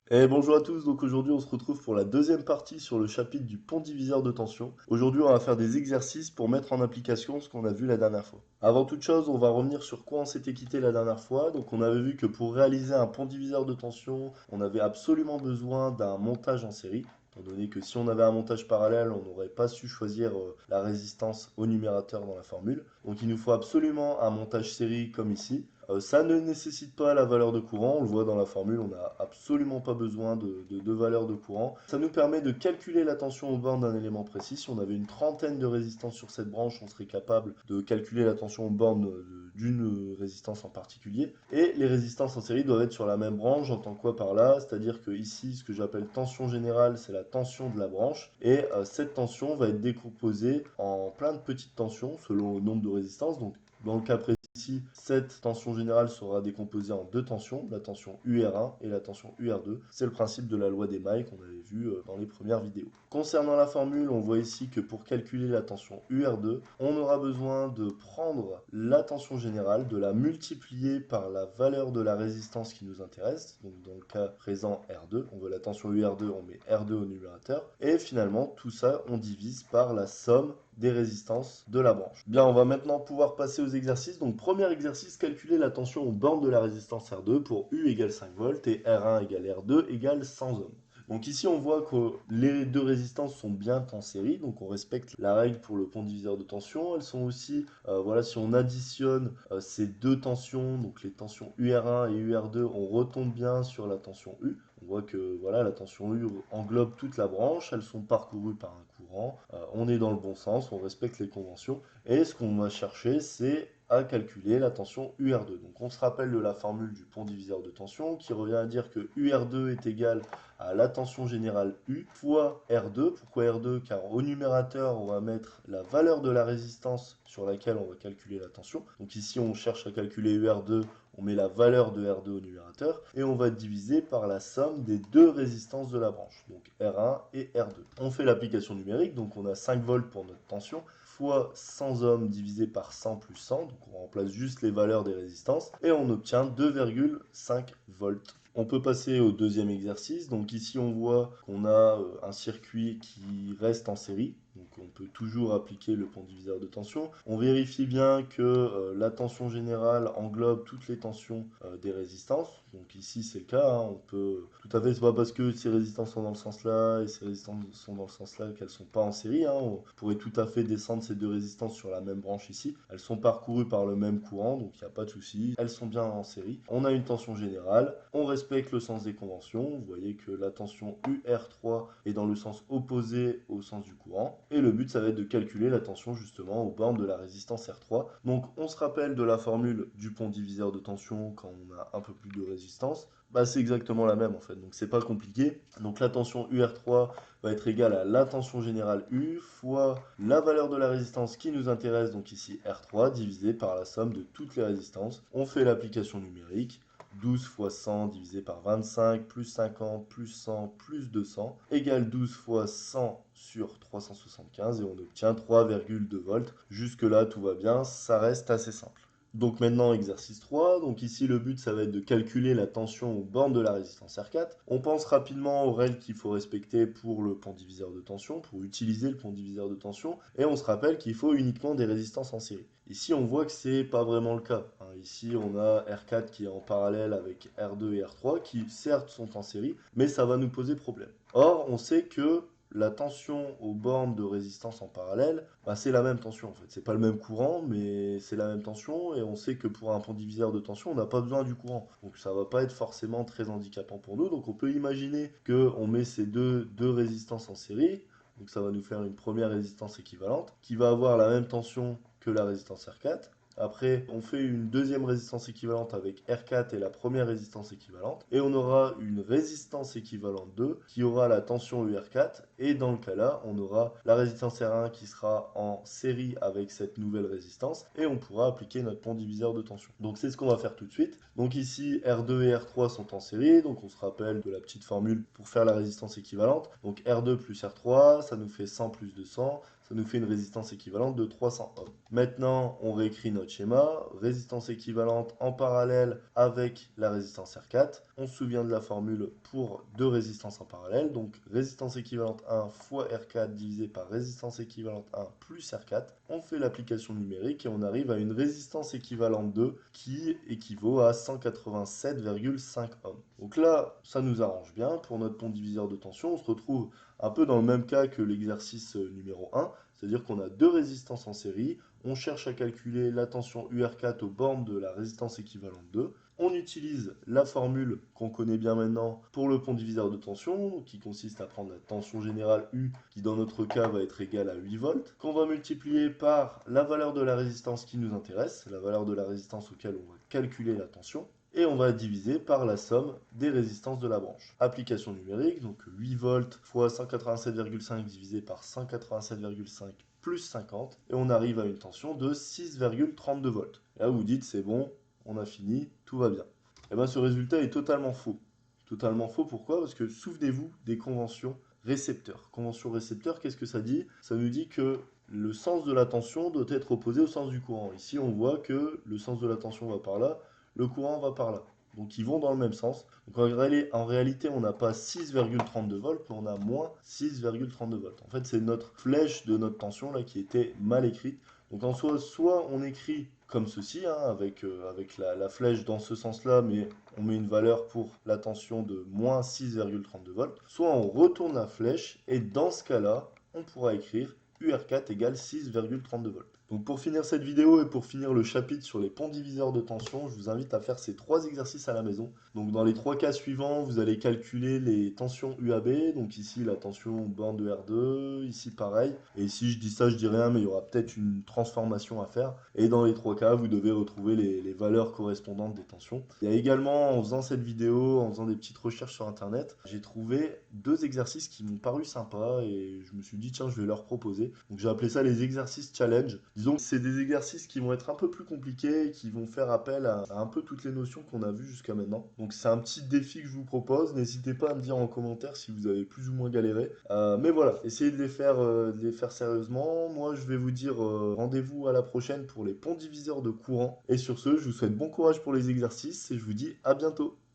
Et bonjour à tous, donc aujourd'hui on se retrouve pour la deuxième partie sur le chapitre du pont diviseur de tension. Aujourd'hui on va faire des exercices pour mettre en application ce qu'on a vu la dernière fois. Avant toute chose, on va revenir sur quoi on s'était quitté la dernière fois. Donc on avait vu que pour réaliser un pont diviseur de tension, on avait absolument besoin d'un montage en série. Étant donné que si on avait un montage parallèle, on n'aurait pas su choisir la résistance au numérateur dans la formule. Donc il nous faut absolument un montage série comme ici. Ça ne nécessite pas la valeur de courant, on le voit dans la formule, on n'a absolument pas besoin de valeur de courant. Ça nous permet de calculer la tension aux bornes d'un élément précis. Si on avait une trentaine de résistances sur cette branche, on serait capable de calculer la tension aux bornes d'une résistance en particulier. Et les résistances en série doivent être sur la même branche, j'entends quoi par là? C'est-à-dire que ici, ce que j'appelle tension générale, c'est la tension de la branche. Et cette tension va être décomposée en plein de petites tensions selon le nombre de résistances. Donc dans le cas précis, cette tension générale sera décomposée en deux tensions, la tension UR1 et la tension UR2. C'est le principe de la loi des mailles qu'on avait vu dans les premières vidéos. Concernant la formule, on voit ici que pour calculer la tension UR2, on aura besoin de prendre la tension générale, de la multiplier par la valeur de la résistance qui nous intéresse. Donc dans le cas présent R2, on veut la tension UR2, on met R2 au numérateur. Et finalement, tout ça, on divise par la somme des résistances de la branche. Bien, on va maintenant pouvoir passer aux exercices. Donc, premier exercice, calculer la tension aux bornes de la résistance R2 pour U égale 5 volts et R1 égale R2 égale 100 ohms. Donc ici, on voit que les deux résistances sont bien en série, donc on respecte la règle pour le pont diviseur de tension. Elles sont aussi, voilà, si on additionne ces deux tensions, donc les tensions UR1 et UR2, on retombe bien sur la tension U. On voit que voilà, la tension U englobe toute la branche, elles sont parcourues par un courant, on est dans le bon sens, on respecte les conventions, et ce qu'on va chercher, c'est à calculer la tension UR2. Donc on se rappelle de la formule du pont diviseur de tension qui revient à dire que UR2 est égal à la tension générale U fois R2. Pourquoi R2? Car au numérateur, on va mettre la valeur de la résistance sur laquelle on va calculer la tension. Donc ici, on cherche à calculer UR2, on met la valeur de R2 au numérateur et on va diviser par la somme des deux résistances de la branche, donc R1 et R2. On fait l'application numérique, donc on a 5 volts pour notre tension, fois 100 ohms divisé par 100 plus 100, donc on remplace juste les valeurs des résistances, et on obtient 2,5 volts. On peut passer au deuxième exercice. Donc ici, on voit qu'on a un circuit qui reste en série. Donc on peut toujours appliquer le pont diviseur de tension. On vérifie bien que la tension générale englobe toutes les tensions des résistances. Donc ici, c'est le cas, hein. On peut tout à fait, c'est pas parce que ces résistances sont dans le sens là et ces résistances sont dans le sens là qu'elles sont pas en série, hein. On pourrait tout à fait descendre ces deux résistances sur la même branche ici. Elles sont parcourues par le même courant, donc il n'y a pas de souci. Elles sont bien en série. On a une tension générale. On respecte le sens des conventions. Vous voyez que la tension UR3 est dans le sens opposé au sens du courant. Et le but, ça va être de calculer la tension justement aux bornes de la résistance R3. Donc on se rappelle de la formule du pont diviseur de tension quand on a un peu plus de résistance. Bah, c'est exactement la même en fait, donc c'est pas compliqué. Donc la tension UR3 va être égale à la tension générale U fois la valeur de la résistance qui nous intéresse, donc ici R3, divisé par la somme de toutes les résistances. On fait l'application numérique. 12 fois 100 divisé par 25 plus 50 plus 100 plus 200 égale 12 fois 100 sur 375 et on obtient 3,2 volts. Jusque là, tout va bien, ça reste assez simple. Donc maintenant, exercice 3. Donc ici, le but, ça va être de calculer la tension aux bornes de la résistance R4. On pense rapidement aux règles qu'il faut respecter pour le pont diviseur de tension, pour utiliser le pont diviseur de tension. Et on se rappelle qu'il faut uniquement des résistances en série. Ici, on voit que c'est pas vraiment le cas, hein. Ici, on a R4 qui est en parallèle avec R2 et R3, qui certes sont en série, mais ça va nous poser problème. Or, on sait que la tension aux bornes de résistance en parallèle, bah, c'est la même tension en fait. C'est pas le même courant, mais c'est la même tension. Et on sait que pour un pont diviseur de tension, on n'a pas besoin du courant. Donc ça va pas être forcément très handicapant pour nous. Donc on peut imaginer qu'on met ces deux résistances en série. Donc ça va nous faire une première résistance équivalente qui va avoir la même tension que la résistance R4. Après, on fait une deuxième résistance équivalente avec R4 et la première résistance équivalente. Et on aura une résistance équivalente 2 qui aura la tension UR4. Et dans le cas-là, on aura la résistance R1 qui sera en série avec cette nouvelle résistance. Et on pourra appliquer notre pont diviseur de tension. Donc c'est ce qu'on va faire tout de suite. Donc ici, R2 et R3 sont en série. Donc on se rappelle de la petite formule pour faire la résistance équivalente. Donc R2 plus R3, ça nous fait 100 plus 200. Ça nous fait une résistance équivalente de 300 ohms. Maintenant, on réécrit notre schéma. Résistance équivalente en parallèle avec la résistance R4. On se souvient de la formule pour deux résistances en parallèle. Donc, résistance équivalente 1 fois R4 divisé par résistance équivalente 1 plus R4. On fait l'application numérique et on arrive à une résistance équivalente 2 qui équivaut à 187,5 ohms. Donc là, ça nous arrange bien. Pour notre pont diviseur de tension, on se retrouve un peu dans le même cas que l'exercice numéro 1, c'est-à-dire qu'on a deux résistances en série, on cherche à calculer la tension UR4 aux bornes de la résistance équivalente 2, on utilise la formule qu'on connaît bien maintenant pour le pont diviseur de tension, qui consiste à prendre la tension générale U, qui dans notre cas va être égale à 8 volts, qu'on va multiplier par la valeur de la résistance qui nous intéresse, la valeur de la résistance auquel on va calculer la tension, et on va diviser par la somme des résistances de la branche. Application numérique, donc 8 volts fois 187,5 divisé par 187,5 plus 50, et on arrive à une tension de 6,32 volts. Et là vous dites c'est bon, on a fini, tout va bien. Et bien ce résultat est totalement faux. Totalement faux, pourquoi? Parce que souvenez-vous des conventions récepteurs. Convention récepteur, qu'est-ce que ça dit? Ça nous dit que le sens de la tension doit être opposé au sens du courant. Ici on voit que le sens de la tension va par là, le courant va par là. Donc ils vont dans le même sens. Donc en réalité, on n'a pas 6,32 volts, mais on a moins 6,32 volts. En fait, c'est notre flèche de notre tension là qui était mal écrite. Donc en soi, soit on écrit comme ceci, hein, avec la flèche dans ce sens-là, mais on met une valeur pour la tension de moins 6,32 volts, soit on retourne la flèche, et dans ce cas-là, on pourra écrire UR4 égale 6,32 volts. Donc pour finir cette vidéo et pour finir le chapitre sur les ponts diviseurs de tension, je vous invite à faire ces trois exercices à la maison. Donc dans les trois cas suivants, vous allez calculer les tensions UAB. Donc ici la tension borne de R2, ici pareil. Et ici je dis ça, je dis rien, mais il y aura peut-être une transformation à faire. Et dans les trois cas, vous devez retrouver les valeurs correspondantes des tensions. Il y a également, en faisant cette vidéo, en faisant des petites recherches sur internet, j'ai trouvé deux exercices qui m'ont paru sympas et je me suis dit tiens, je vais leur proposer. Donc j'ai appelé ça les exercices challenge. Disons que c'est des exercices qui vont être un peu plus compliqués, qui vont faire appel à un peu toutes les notions qu'on a vues jusqu'à maintenant. Donc c'est un petit défi que je vous propose. N'hésitez pas à me dire en commentaire si vous avez plus ou moins galéré. Mais voilà, essayez de les faire sérieusement. Moi, je vais vous dire rendez-vous à la prochaine pour les ponts diviseurs de courant. Et sur ce, je vous souhaite bon courage pour les exercices et je vous dis à bientôt.